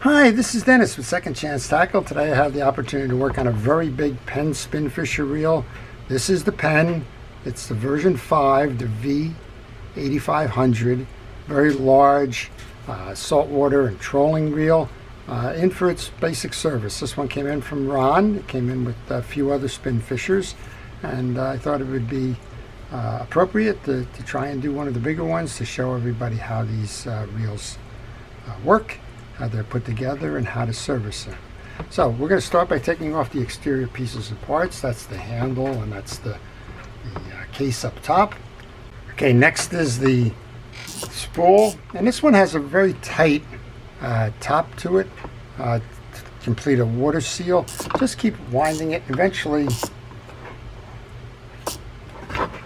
Hi, this is Dennis with Second Chance Tackle. Today I have the opportunity to work on a very big Penn SpinFisher reel. This is the Penn. It's the version 5, the V8500. Very large saltwater and trolling reel in for its basic service. This one came in from Ron. It came in with a few other spin fishers, and I thought it would be appropriate to try and do one of the bigger ones to show everybody how these reels work, how they're put together, and how to service them. So we're going to start by taking off the exterior pieces and parts. That's the handle and that's the case up top. Okay, next is the spool, and this one has a very tight top to it to complete a water seal. Just keep winding it. Eventually,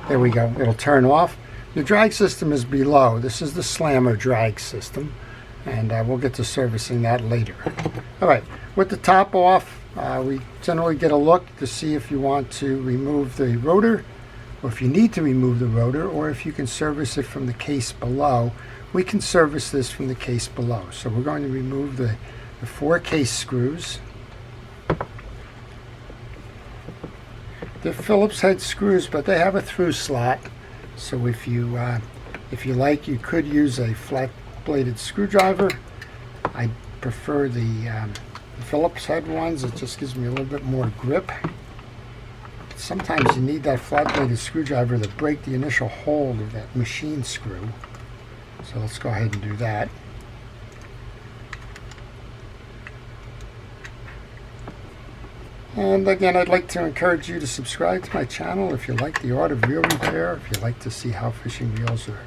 there we go, it'll turn off. The drag system is below. This is the slammer drag system, and we'll get to servicing that later. All right, with the top off, we generally get a look to see if you want to remove the rotor, or if you need to remove the rotor, or if you can service it from the case below. We can service this from the case below. So we're going to remove the 4 case screws. They're Phillips head screws, but they have a through slot. So if you like, you could use a flat bladed screwdriver. I prefer the Phillips head ones. It just gives me a little bit more grip. Sometimes you need that flat bladed screwdriver to break the initial hold of that machine screw. So let's go ahead and do that. And again, I'd like to encourage you to subscribe to my channel if you like the art of reel repair, if you like to see how fishing reels are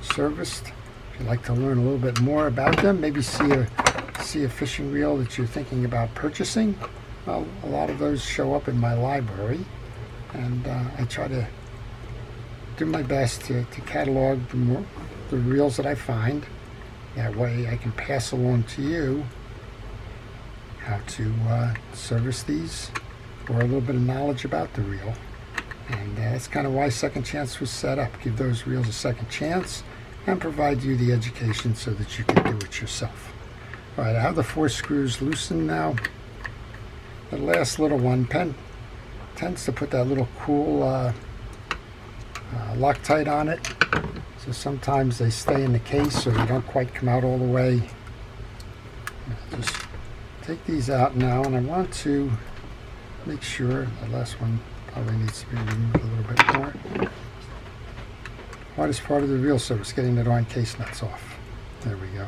serviced, if you'd like to learn a little bit more about them, maybe see a fishing reel that you're thinking about purchasing. Well, a lot of those show up in my library, and I try to do my best to catalog the reels that I find. That way I can pass along to you how to service these, or a little bit of knowledge about the reel. And that's kind of why Second Chance was set up. Give those reels a second chance and provide you the education so that you can do it yourself. All right, I have the 4 screws loosened now. The last little one, Penn tends to put that little cool Loctite on it, so sometimes they stay in the case or they don't quite come out all the way. Just take these out now, and I want to make sure the last one probably needs to be removed a little bit more. Hardest part of the reel service, getting the darn case nuts off. There we go.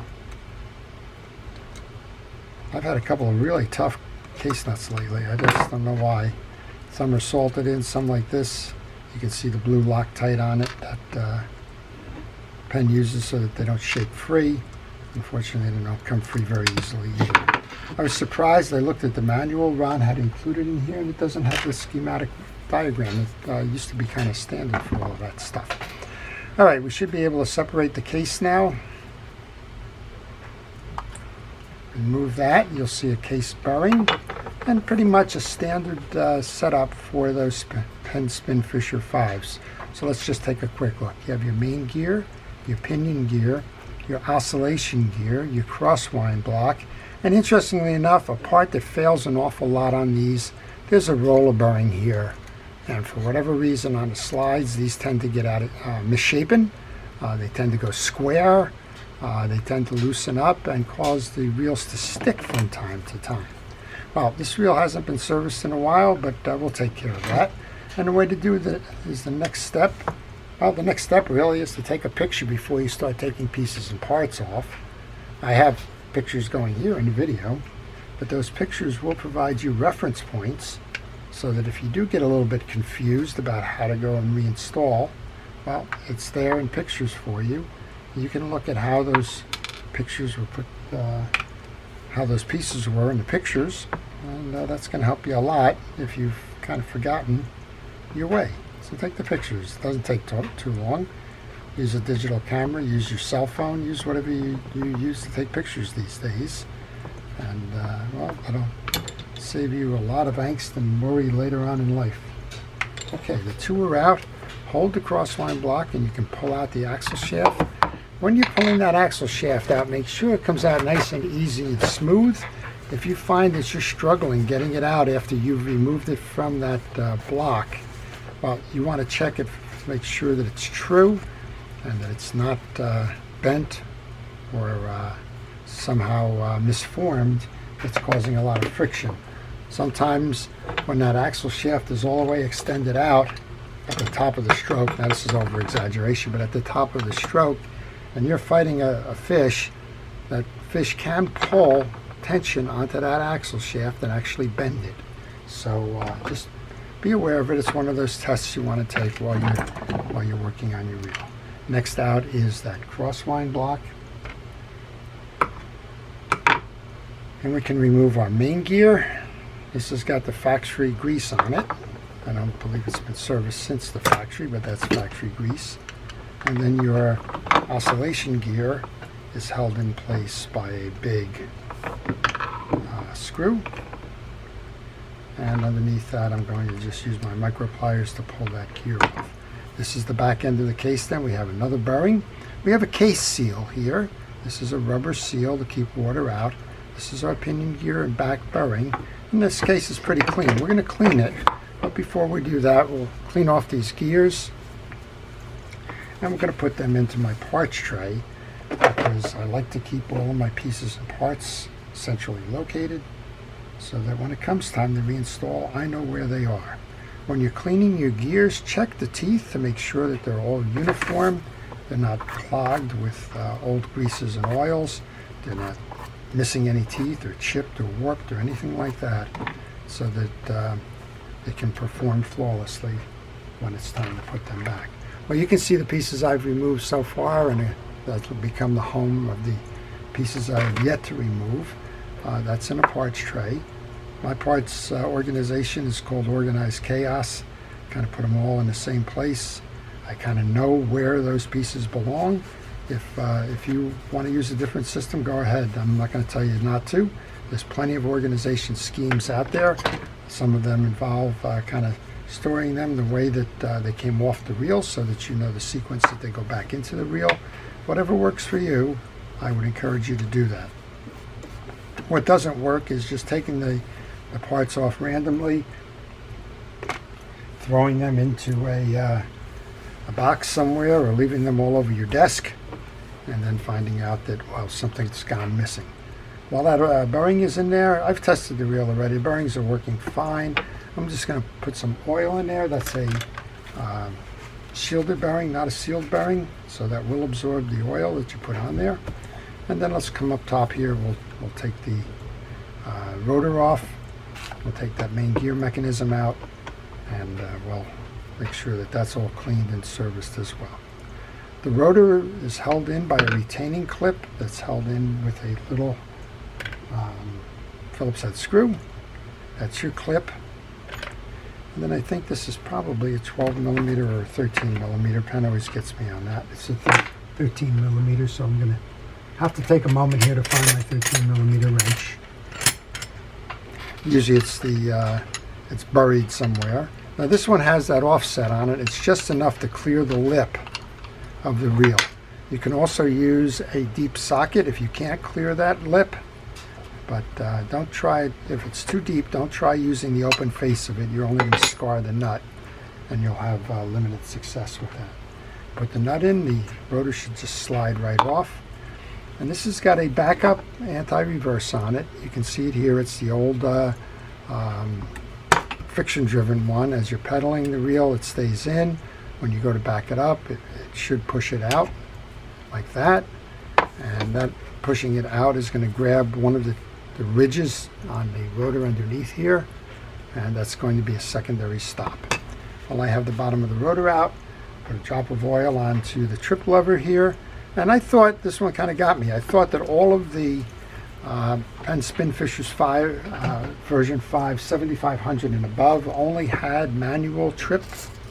I've had a couple of really tough case nuts lately. I just don't know why. Some are salted in, some like this. You can see the blue Loctite on it that Penn uses so that they don't shake free. Unfortunately, they don't come free very easily either. I was surprised. I looked at the manual Ron had included in here, and it doesn't have the schematic diagram. It used to be kind of standard for all of that stuff. All right, we should be able to separate the case now. Remove that. You'll see a case bearing, and pretty much a standard setup for those Penn SpinFisher 5s. So let's just take a quick look. You have your main gear, your pinion gear, your oscillation gear, your crosswind block, and interestingly enough, a part that fails an awful lot on these, there's a roller bearing here. And for whatever reason on the slides, these tend to get out of misshapen. They tend to go square. They tend to loosen up and cause the reels to stick from time to time. Well, this reel hasn't been serviced in a while, but we'll take care of that. And the way to do that is the next step. Well, the next step really is to take a picture before you start taking pieces and parts off. I have pictures going here in the video, but those pictures will provide you reference points so that if you do get a little bit confused about how to go and reinstall, well, it's there in pictures for you. You can look at how those pictures were put, how those pieces were in the pictures, and that's going to help you a lot if you've kind of forgotten your way. So take the pictures. It doesn't take too long. Use a digital camera, use your cell phone, use whatever you use to take pictures these days. And, well, that'll save you a lot of angst and worry later on in life. Okay, the 2 are out. Hold the crosswind block and you can pull out the axle shaft. when you're pulling that axle shaft out, make sure it comes out nice and easy and smooth. If you find that you're struggling getting it out after you've removed it from that block, well, you want to check it to make sure that it's true and that it's not bent or somehow misformed. It's causing a lot of friction. Sometimes when that axle shaft is all the way extended out at the top of the stroke, now this is over exaggeration, but at the top of the stroke, and you're fighting a fish, that fish can pull tension onto that axle shaft and actually bend it. So just be aware of it. It's one of those tests you want to take while you're working on your reel. Next out is that crosswind block. And we can remove our main gear. This has got the factory grease on it. I don't believe it's been serviced since the factory, but that's factory grease. And then your oscillation gear is held in place by a big screw. And underneath that, I'm going to just use my micro pliers to pull that gear off. This is the back end of the case. Then we have another bearing. We have a case seal here. This is a rubber seal to keep water out. This is our pinion gear and back bearing. And this case is pretty clean. We're going to clean it, but before we do that, we'll clean off these gears. And we're going to put them into my parts tray because I like to keep all of my pieces and parts centrally located so that when it comes time to reinstall, I know where they are. When you're cleaning your gears, check the teeth to make sure that they're all uniform. They're not clogged with old greases and oils. They're not missing any teeth or chipped or warped or anything like that, so that they can perform flawlessly when it's time to put them back. Well, you can see the pieces I've removed so far, and that will become the home of the pieces I have yet to remove. That's in a parts tray. My parts organization is called Organized Chaos. Kind of put them all in the same place. I kind of know where those pieces belong. If you want to use a different system, go ahead. I'm not going to tell you not to. There's plenty of organization schemes out there. Some of them involve kind of storing them the way that they came off the reel so that you know the sequence that they go back into the reel. Whatever works for you, I would encourage you to do that. What doesn't work is just taking the parts off randomly, throwing them into a box somewhere or leaving them all over your desk, and then finding out that, well, something's gone missing. While that bearing is in there, I've tested the reel already. The bearings are working fine. I'm just going to put some oil in there. That's a shielded bearing, not a sealed bearing, so that will absorb the oil that you put on there. And then let's come up top here. We'll take the rotor off. We'll take that main gear mechanism out, and we'll make sure that that's all cleaned and serviced as well. The rotor is held in by a retaining clip that's held in with a little Phillips head screw. That's your clip. And then I think this is probably a 12 millimeter or a 13 millimeter. Penn always gets me on that. It's a 13 millimeter, so I'm going to have to take a moment here to find my 13 millimeter wrench. Usually it's buried somewhere. Now this one has that offset on it. It's just enough to clear the lip of the reel. You can also use a deep socket if you can't clear that lip, but don't try it. If it's too deep, don't try using the open face of it. You're only going to scar the nut, and you'll have limited success with that. Put the nut in, the rotor should just slide right off. And this has got a backup anti-reverse on it. You can see it here. It's the old friction-driven one. As you're pedaling the reel, it stays in. When you go to back it up, it should push it out like that. And that pushing it out is going to grab one of the ridges on the rotor underneath here, and that's going to be a secondary stop. Well, I have the bottom of the rotor out. Put a drop of oil onto the trip lever here. And I thought, this one kind of got me, I thought that all of the Penn SpinFisher V version 5 7500 and above only had manual trip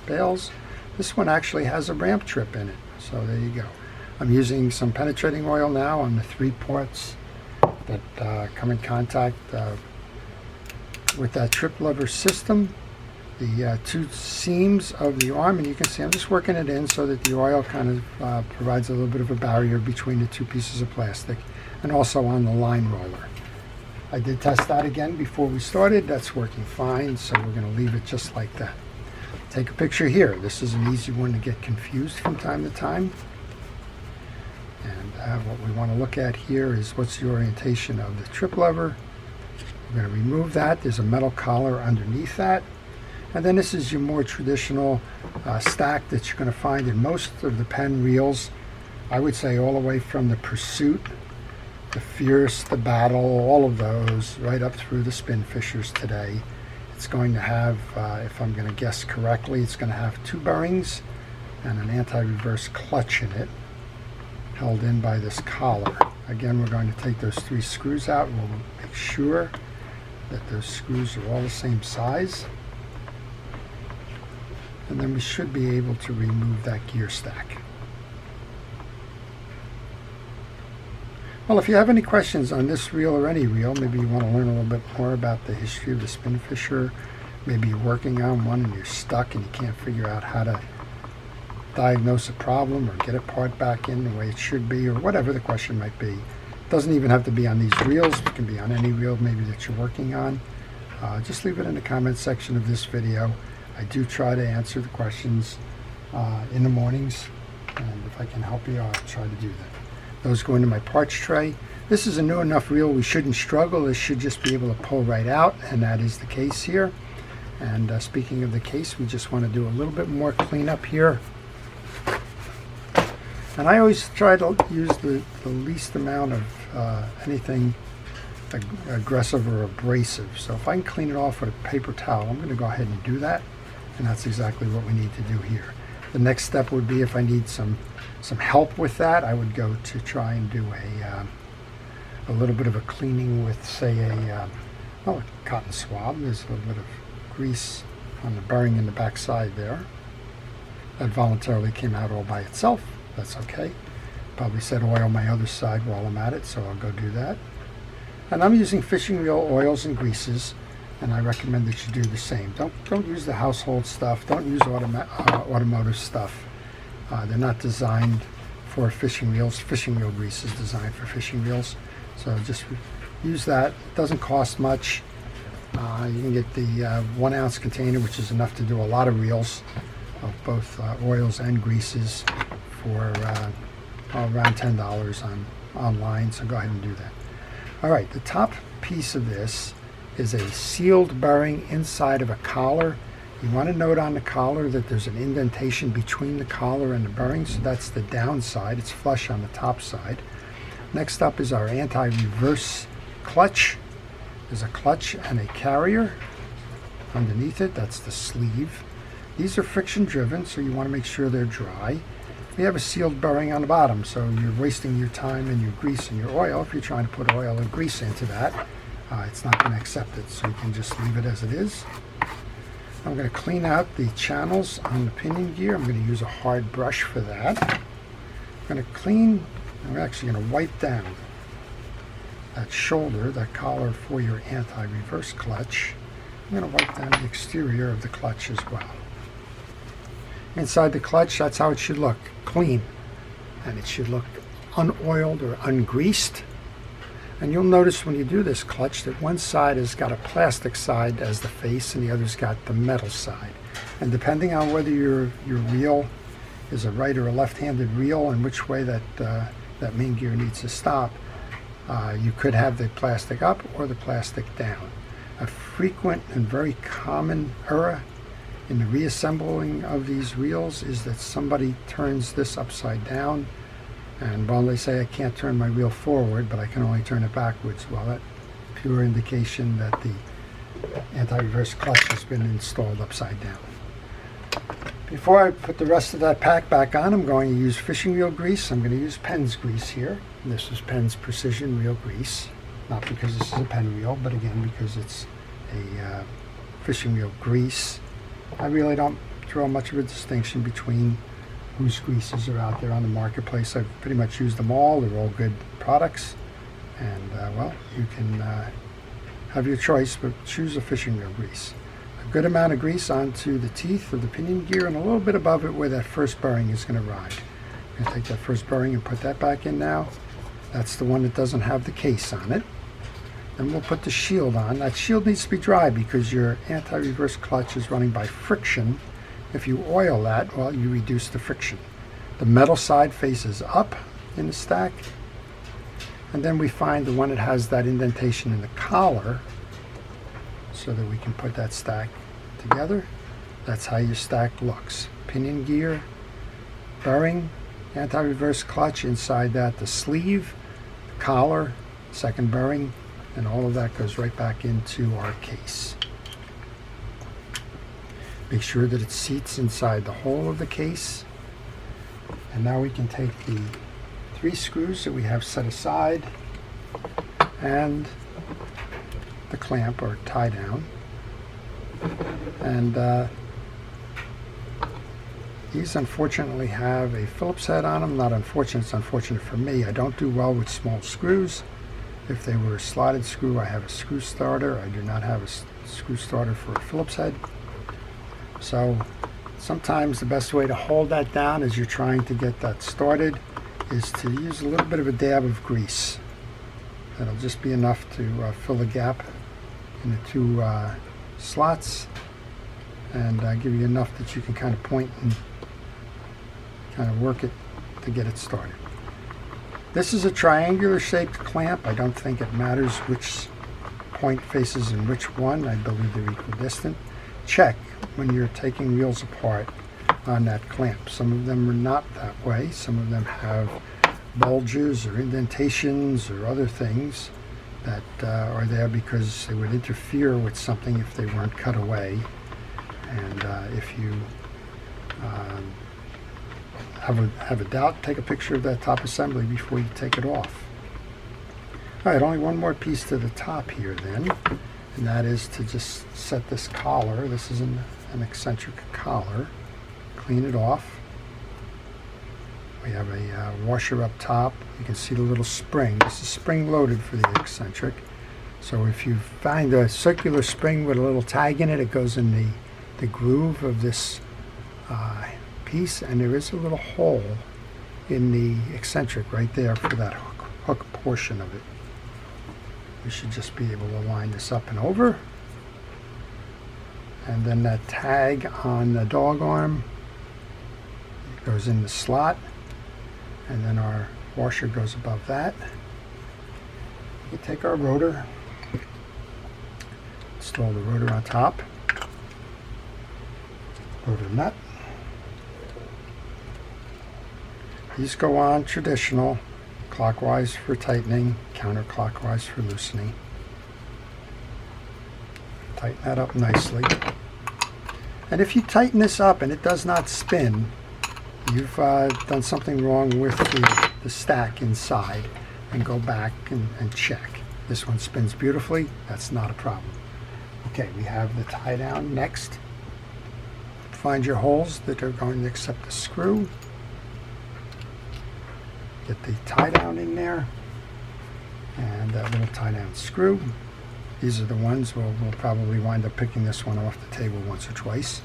bails. This one actually has a ramp trip in it, so there you go. I'm using some penetrating oil now on the 3 ports that come in contact with that trip lever system. the two seams of the arm, and you can see I'm just working it in so that the oil kind of provides a little bit of a barrier between the two pieces of plastic, and also on the line roller. I did test that again before we started. That's working fine, so we're going to leave it just like that. Take a picture here. This is an easy one to get confused from time to time. And what we want to look at here is what's the orientation of the trip lever. We're going to remove that. There's a metal collar underneath that. And then this is your more traditional stack that you're going to find in most of the Penn reels. I would say all the way from the Pursuit, the Fierce, the Battle, all of those, right up through the SpinFishers today. It's going to have, if I'm going to guess correctly, it's going to have two bearings and an anti-reverse clutch in it, held in by this collar. Again, we're going to take those three screws out. We'll make sure that those screws are all the same size. And then we should be able to remove that gear stack. Well, if you have any questions on this reel or any reel, maybe you want to learn a little bit more about the history of the SpinFisher, maybe you're working on one and you're stuck and you can't figure out how to diagnose a problem or get a part back in the way it should be, or whatever the question might be. It doesn't even have to be on these reels. It can be on any reel maybe that you're working on. Just leave it in the comment section of this video. I do try to answer the questions in the mornings, and if I can help you, I'll try to do that. Those go into my parts tray. This is a new enough reel we shouldn't struggle. This should just be able to pull right out, and that is the case here. And speaking of the case, we just want to do a little bit more cleanup here. And I always try to use the least amount of anything aggressive or abrasive. So if I can clean it off with a paper towel, I'm going to go ahead and do that. And that's exactly what we need to do here. The next step would be, if I need some help with that, I would go to try and do a little bit of a cleaning with, say, a cotton swab. There's a little bit of grease on the bearing in the back side there. That voluntarily came out all by itself. That's okay. Probably set oil my other side while I'm at it, so I'll go do that. And I'm using fishing reel oils and greases, and I recommend that you do the same. Don't use the household stuff. Don't use automotive stuff. They're not designed for fishing reels. Fishing reel grease is designed for fishing reels. So just use that. It doesn't cost much. You can get the 1 ounce container, which is enough to do a lot of reels of both oils and greases for around $10 online. So go ahead and do that. All right, the top piece of this is a sealed bearing inside of a collar. You want to note on the collar that there's an indentation between the collar and the bearing, so that's the downside. It's flush on the top side. Next up is our anti-reverse clutch. There's a clutch and a carrier underneath it. That's the sleeve. These are friction driven, so you want to make sure they're dry. We have a sealed bearing on the bottom, so you're wasting your time and your grease and your oil. If you're trying to put oil and grease into that, it's not going to accept it, so you can just leave it as it is. I'm going to clean out the channels on the pinion gear. I'm going to use a hard brush for that. I'm going to clean, I'm actually going to wipe down that shoulder, that collar for your anti-reverse clutch. I'm going to wipe down the exterior of the clutch as well. Inside the clutch, that's how it should look, clean. And it should look unoiled or ungreased. And you'll notice when you do this clutch that one side has got a plastic side as the face and the other's got the metal side. And depending on whether your reel is a right or a left-handed reel and which way that main gear needs to stop, you could have the plastic up or the plastic down. A frequent and very common error in the reassembling of these reels is that somebody turns this upside down, and well, they say I can't turn my reel forward, but I can only turn it backwards. Well, that's pure indication that the anti-reverse clutch has been installed upside down. Before I put the rest of that pack back on, I'm going to use fishing reel grease. I'm going to use Penn's grease here. This is Penn's Precision Reel Grease. Not because this is a Penn reel, but again because it's a fishing reel grease. I really don't draw much of a distinction between whose greases are out there on the marketplace. I've pretty much used them all. They're all good products. And well, you can have your choice, but choose a fishing reel grease. a good amount of grease onto the teeth of the pinion gear and a little bit above it where that first bearing is going to ride. I'm going to take that first bearing and put that back in now. That's the one that doesn't have the case on it. Then we'll put the shield on. That shield needs to be dry because your anti-reverse clutch is running by friction. If you oil that, well, you reduce the friction. The metal side faces up in the stack. And then we find the one that has that indentation in the collar so that we can put that stack together. That's how your stack looks. Pinion gear, bearing, anti-reverse clutch, inside that the sleeve, the collar, second bearing, and all of that goes right back into our case. Make sure that it seats inside the hole of the case. And now we can take the 3 screws that we have set aside and the clamp or tie down. And these unfortunately have a Phillips head on them. Not unfortunate, it's unfortunate for me. I don't do well with small screws. If they were a slotted screw, I have a screw starter. I do not have a screw starter for a Phillips head. So sometimes the best way to hold that down as you're trying to get that started is to use a little bit of a dab of grease. That'll just be enough to fill the gap in the 2 slots and give you enough that you can kind of point and kind of work it to get it started. This is a triangular shaped clamp. I don't think it matters which point faces in which one. I believe they're equidistant. Check when you're taking wheels apart on that clamp. Some of them are not that way. Some of them have bulges or indentations or other things that are there because they would interfere with something if they weren't cut away. And if you have a doubt, take a picture of that top assembly before you take it off. All right, only one more piece to the top here then, and that is to just set this collar. This is an eccentric collar. Clean it off. We have a washer up top. You can see the little spring. This is spring loaded for the eccentric. So if you find a circular spring with a little tag in it, it goes in the groove of this piece, and there is a little hole in the eccentric right there for that hook portion of it. We should just be able to line this up and over. And then that tag on the dog arm goes in the slot, and then our washer goes above that. We take our rotor, install the rotor on top, rotor nut. These go on traditional, clockwise for tightening, counterclockwise for loosening. Tighten that up nicely. And if you tighten this up and it does not spin, you've done something wrong with the stack inside, and go back and check. This one spins beautifully. That's not a problem. Okay, we have the tie down next. Find your holes that are going to accept the screw. Get the tie down in there, and that little tie down screw. These are the ones we'll probably wind up picking this one off the table once or twice.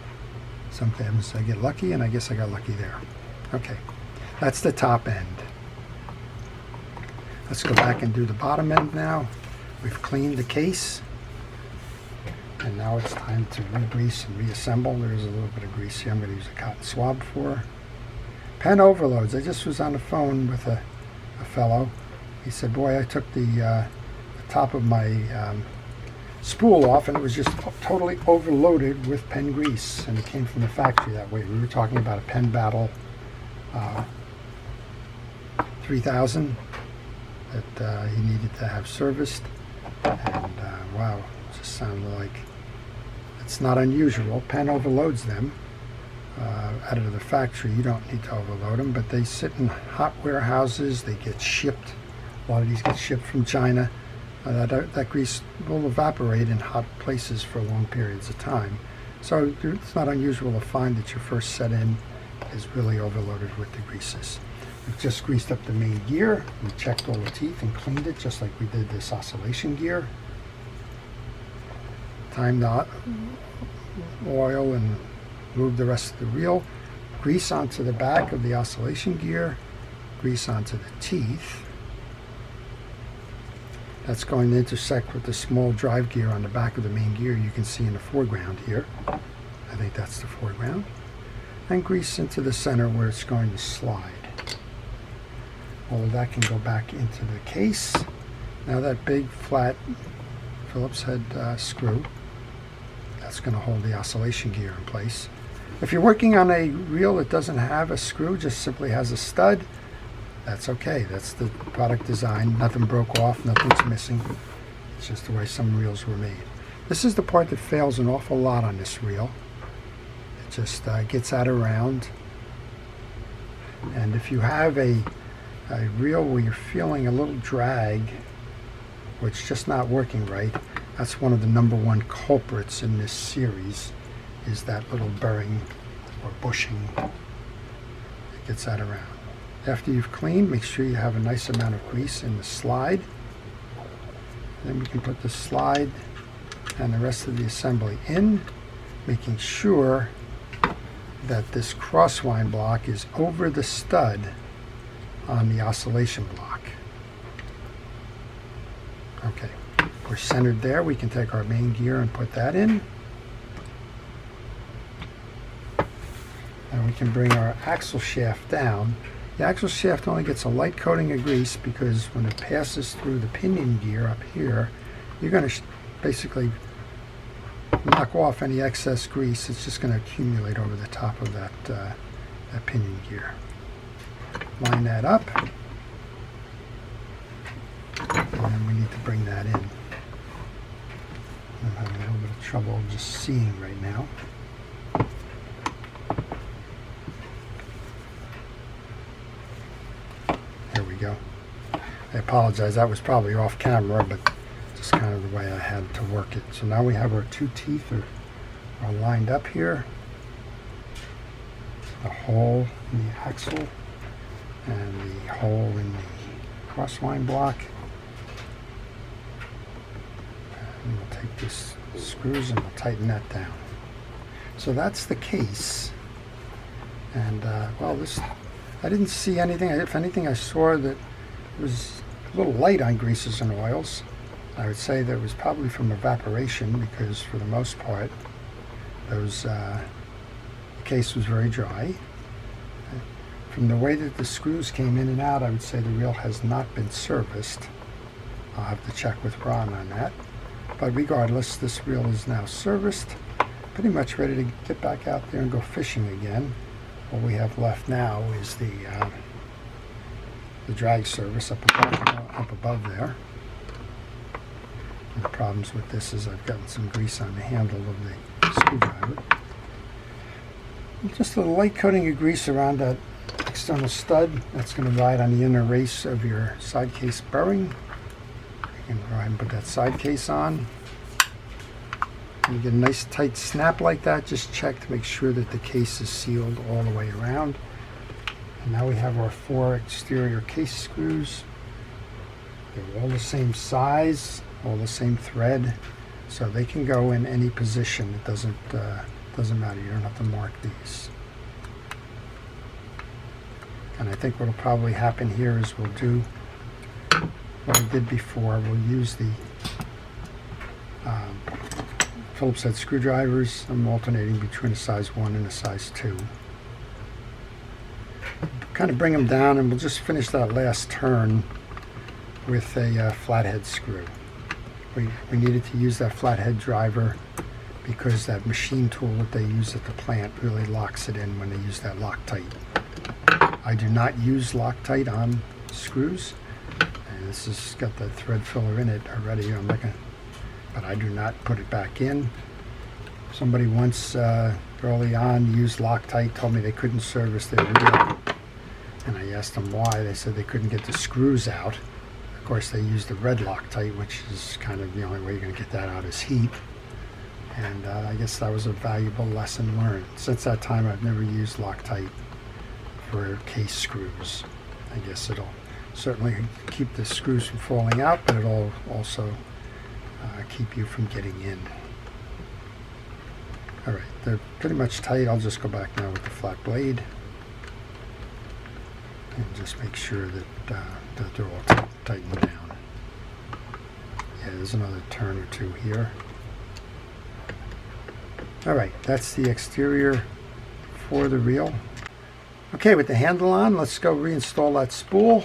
Sometimes I get lucky, and I guess I got lucky there. Okay, that's the top end. Let's go back and do the bottom end now. We've cleaned the case, and now it's time to re-grease and reassemble. There's a little bit of grease here I'm going to use a cotton swab for. Pen overloads. I just was on the phone with a fellow. He said, boy, I took the top of my spool off, and it was just totally overloaded with pen grease, and it came from the factory that way. We were talking about a Penn Battle 3000 that he needed to have serviced, and wow, it just sounded like it's not unusual. Penn overloads them out of the factory. You don't need to overload them, but they sit in hot warehouses. They get shipped. A lot of these get shipped from China. That grease will evaporate in hot places for long periods of time. So it's not unusual to find that your first set in is really overloaded with the greases. We've just greased up the main gear. We checked all the teeth and cleaned it just like we did this oscillation gear. time the oil and move the rest of the reel. Grease onto the back of the oscillation gear, grease onto the teeth. That's going to intersect with the small drive gear on the back of the main gear you can see in the foreground here. I think that's the foreground. And grease into the center where it's going to slide. All of that can go back into the case. Now that big flat Phillips head screw, that's going to hold the oscillation gear in place. If you're working on a reel that doesn't have a screw, just simply has a stud, that's okay. That's the product design. Nothing broke off, nothing's missing. It's just the way some reels were made. This is the part that fails an awful lot on this reel. It just gets out of round. And if you have a reel where you're feeling a little drag, or it's just not working right, that's one of the #1 culprits in this series, is that little burring or bushing that gets out of round. After you've cleaned, make sure you have a nice amount of grease in the slide. Then we can put the slide and the rest of the assembly in, making sure that this crosswind block is over the stud on the oscillation block. Okay, we're centered there. We can take our main gear and put that in. And we can bring our axle shaft down. The axle shaft only gets a light coating of grease because when it passes through the pinion gear up here, you're going to basically knock off any excess grease. It's just going to accumulate over the top of that pinion gear. Line that up, and then we need to bring that in. I'm having a little bit of trouble just seeing right now. There we go. I apologize, that was probably off camera, but just kind of the way I had to work it. So now we have our two teeth are lined up here. The hole in the axle and the hole in the crosswind block. And we'll take these screws and we'll tighten that down. So that's the case. And well, I didn't see anything. If anything, I saw that it was a little light on greases and oils. I would say that it was probably from evaporation because for the most part, the case was very dry. From the way that the screws came in and out, I would say the reel has not been serviced. I'll have to check with Ron on that. But regardless, this reel is now serviced, pretty much ready to get back out there and go fishing again. What we have left now is the drag service up above there. And the problems with this is I've gotten some grease on the handle of the screwdriver. Just a light coating of grease around that external stud. That's going to ride on the inner race of your side case bearing. You can go ahead and put that side case on. When you get a nice tight snap like that, just check to make sure that the case is sealed all the way around. And now we have our 4 exterior case screws. They're all the same size, all the same thread, so they can go in any position. It doesn't matter. You don't have to mark these. And I think what will probably happen here is we'll do what we did before. We'll use the Phillips head screwdrivers. I'm alternating between a size 1 and a size 2. Kind of bring them down, and we'll just finish that last turn with a flathead screw. We needed to use that flathead driver because that machine tool that they use at the plant really locks it in when they use that Loctite. I do not use Loctite on screws, and this has got the thread filler in it already. But I do not put it back in. Somebody once early on used Loctite, told me they couldn't service their reel, and I asked them why. They said they couldn't get the screws out. Of course, they used the red Loctite, which is kind of the only way you're going to get that out is heat. And I guess that was a valuable lesson learned. Since that time, I've never used Loctite for case screws. I guess it'll certainly keep the screws from falling out, but it'll also keep you from getting in. All right, they're pretty much tight. I'll just go back now with the flat blade and just make sure that they're all tightened down. Yeah, there's another turn or two here. All right, that's the exterior for the reel. Okay, with the handle on, let's go reinstall that spool.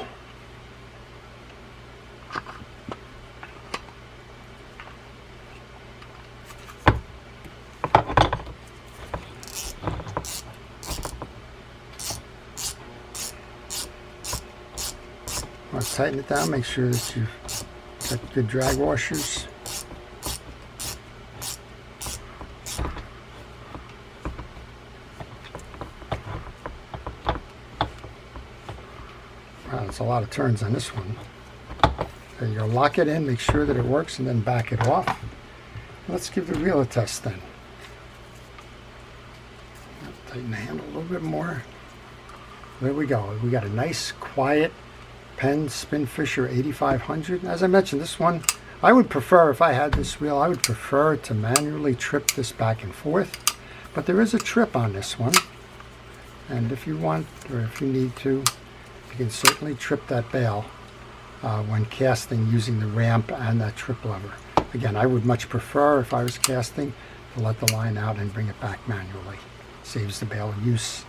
Let's tighten it down, make sure that you've got good drag washers. Wow, there's a lot of turns on this one. There you go, lock it in, make sure that it works, and then back it off. Let's give the reel a test then. Tighten the handle a little bit more. There we go. We got a nice, quiet Penn SpinFisher 8500. As I mentioned, this one, I would prefer, if I had this reel, I would prefer to manually trip this back and forth. But there is a trip on this one. And if you want, or if you need to, you can certainly trip that bail when casting using the ramp and that trip lever. Again, I would much prefer, if I was casting, to let the line out and bring it back manually. Saves the bail use,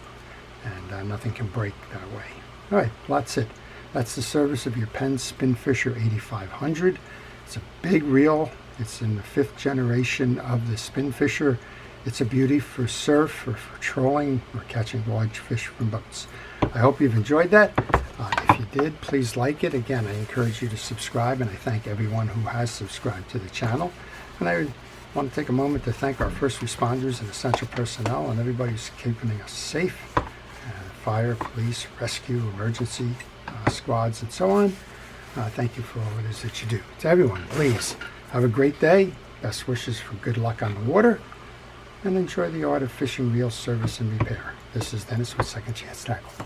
and nothing can break that way. All right, well, that's it. That's the service of your Penn SpinFisher 8500. It's a big reel. It's in the 5th generation of the SpinFisher. It's a beauty for surf or for trolling or catching large fish from boats. I hope you've enjoyed that. If you did, please like it. Again, I encourage you to subscribe, and I thank everyone who has subscribed to the channel. And I want to take a moment to thank our first responders and essential personnel and everybody who's keeping us safe. Fire, police, rescue, emergency squads, and so on. Thank you for all it is that you do. To everyone, please have a great day. Best wishes for good luck on the water, and enjoy the art of fishing reel service and repair. This is Dennis with Second Chance Tackle.